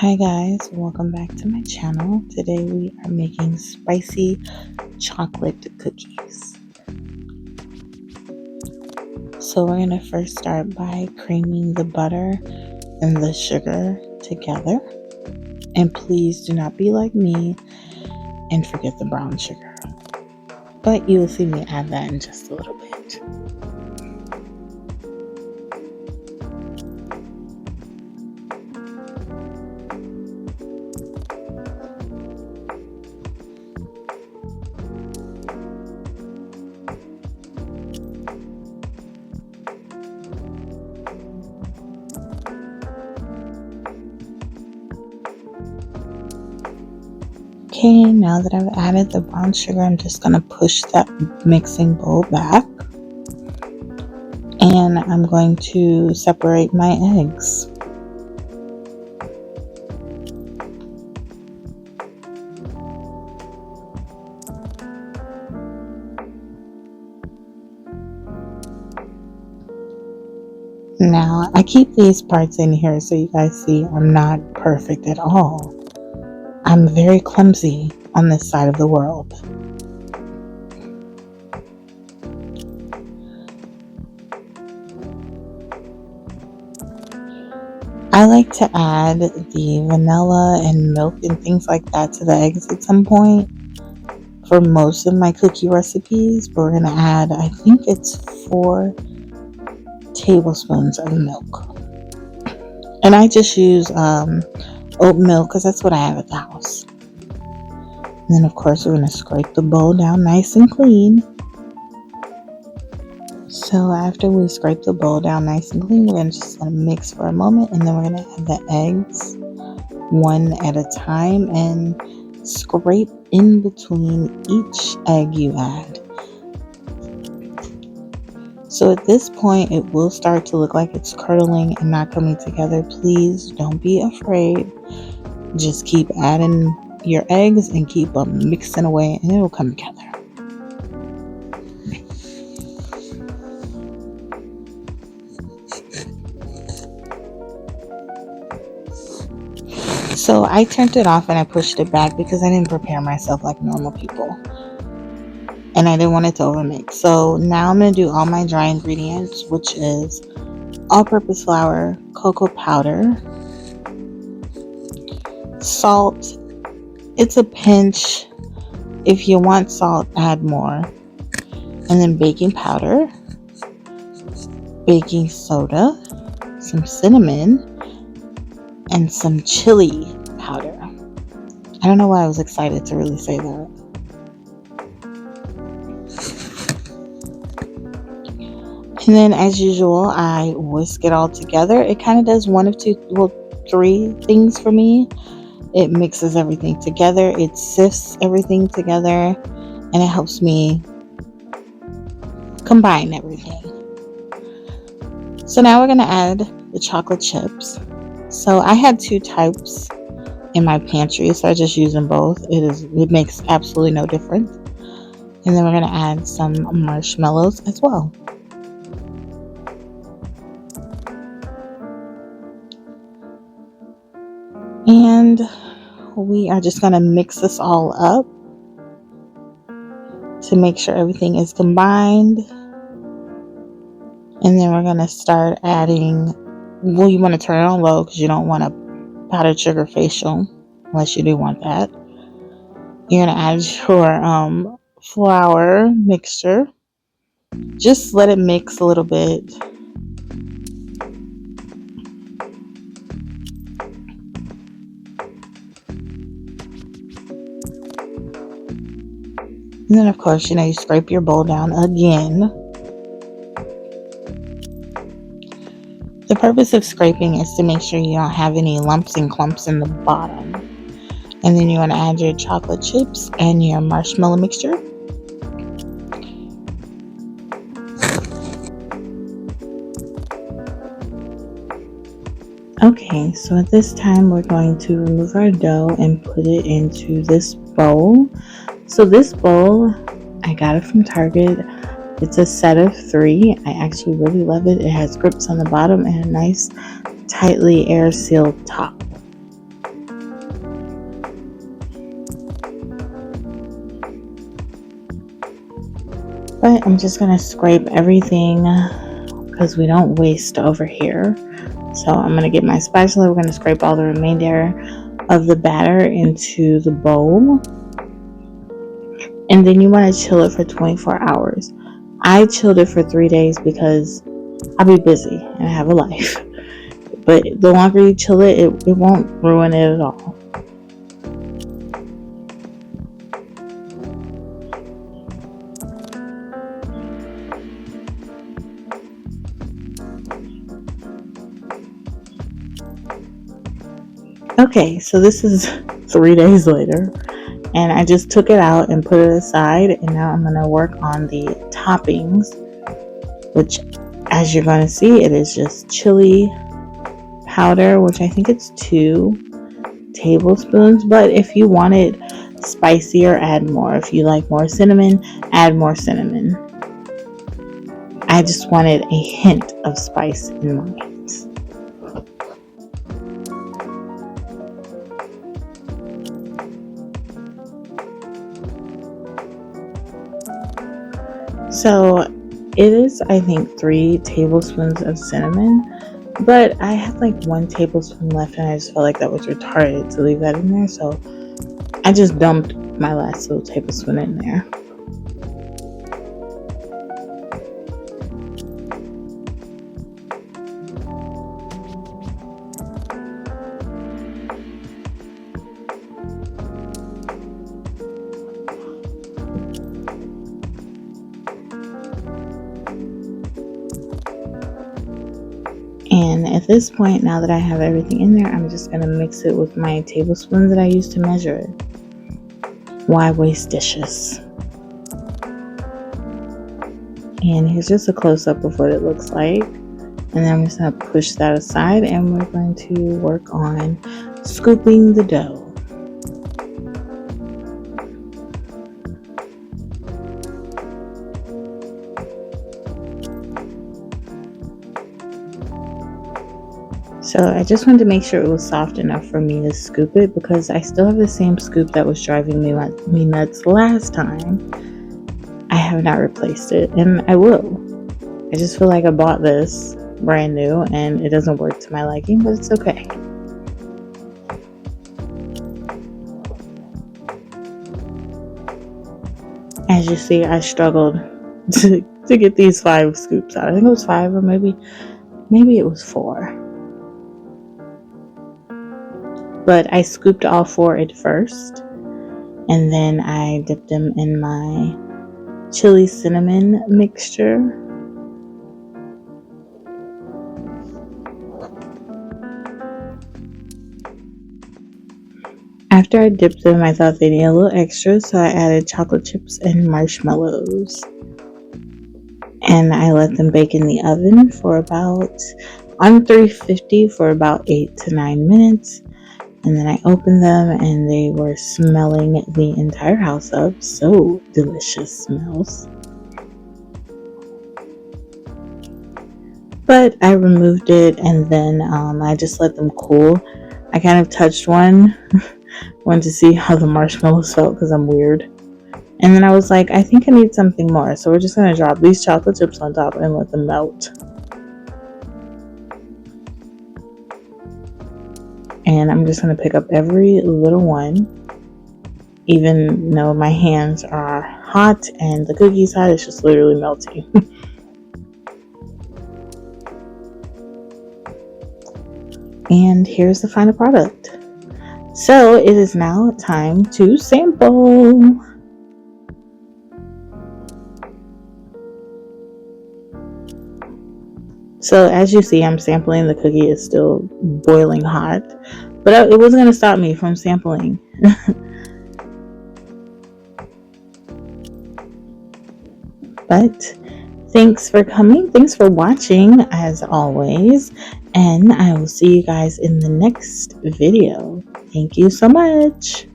Hi guys, welcome back to my channel. Today we are making spicy chocolate cookies. So we're going to first start by creaming the butter and the sugar together. And please do not be like me and forget the brown sugar. But you will see me add that in just a little bit. Okay, now that I've added the brown sugar, I'm just going to push that mixing bowl back. And I'm going to separate my eggs. Now, I keep these parts in here so you guys see I'm not perfect at all. I'm very clumsy on this side of the world. I like to add the vanilla and milk and things like that to the eggs at some point for most of my cookie recipes, but we're going to add, I think it's 4 tablespoons of milk. And I just use oat milk because that's what I have at the house. And then of course we're going to scrape the bowl down nice and clean. So after we scrape the bowl down nice and clean, we're just going to mix for a moment, and then we're going to add the eggs one at a time and scrape in between each egg you add. So at this point, it will start to look like it's curdling and not coming together. Please don't be afraid. Just keep adding your eggs and keep them mixing away, and it'll come together. So I turned it off and I pushed it back because I didn't prepare myself like normal people. And I didn't want it to overmix. So now I'm going to do all my dry ingredients, which is all-purpose flour, cocoa powder, salt. It's a pinch. If you want salt, add more. And then baking powder, baking soda, some cinnamon, and some chili powder. I don't know why I was excited to really say that. And then as usual, I whisk it all together. It kind of does one of two, well, 3 things for me. It mixes everything together, it sifts everything together, and it helps me combine everything. So now we're going to add the chocolate chips. So I had 2 types in my pantry, so I just use them both. It makes absolutely no difference. And then we're going to add some marshmallows as well. And we are just going to mix this all up to make sure everything is combined. And then we're going to start adding, well, you want to turn it on low because you don't want a powdered sugar facial unless you do want that. You're going to add your flour mixture. Just let it mix a little bit. And then of course, you scrape your bowl down again. The purpose of scraping is to make sure you don't have any lumps and clumps in the bottom. And then you want to add your chocolate chips and your marshmallow mixture. Okay, so at this time we're going to remove our dough and put it into this bowl. So this bowl, I got it from Target. It's a set of 3. I actually really love it. It has grips on the bottom and a nice tightly air sealed top. I'm just going to scrape everything because we don't waste over here. So I'm going to get my spatula. We're going to scrape all the remainder of the batter into the bowl. And then you want to chill it for 24 hours. I chilled it for 3 days because I'll be busy and I have a life. But the longer you chill it, it won't ruin it at all. Okay, so this is 3 days later. And I just took it out and put it aside. And now I'm going to work on the toppings, which, as you're going to see, it is just chili powder, which I think it's 2 tablespoons. But if you want it spicier, add more. If you like more cinnamon, add more cinnamon. I just wanted a hint of spice in mine. So it is, I think, 3 tablespoons of cinnamon, but I had like 1 tablespoon left and I just felt like that was retarded to leave that in there. So I just dumped my last little tablespoon in there. And at this point, now that I have everything in there, I'm just going to mix it with my tablespoons that I use to measure it. Why waste dishes? And here's just a close-up of what it looks like. And then I'm just going to push that aside and we're going to work on scooping the dough. So I just wanted to make sure it was soft enough for me to scoop it because I still have the same scoop that was driving me nuts last time. I have not replaced it, and I will. I just feel like I bought this brand new and it doesn't work to my liking, but it's okay. As you see, I struggled to get these 5 scoops out. I think it was 5 or maybe it was 4. But I scooped all 4 at first, and then I dipped them in my chili cinnamon mixture. After I dipped them, I thought they needed a little extra, so I added chocolate chips and marshmallows. And I let them bake in the oven for about on 350 for about 8 to 9 minutes. And then I opened them and they were smelling the entire house up. So delicious smells. But I removed it and then I just let them cool. I kind of touched one to see how the marshmallows felt because I'm weird. And then I was like, I think I need something more. So we're just going to drop these chocolate chips on top and let them melt. And I'm just going to pick up every little one, even though my hands are hot and the cookie's hot, it's just literally melting. And here's the final product. So it is now time to sample. So as you see, I'm sampling. The cookie is still boiling hot, but it wasn't going to stop me from sampling. But thanks for coming. Thanks for watching as always. And I will see you guys in the next video. Thank you so much.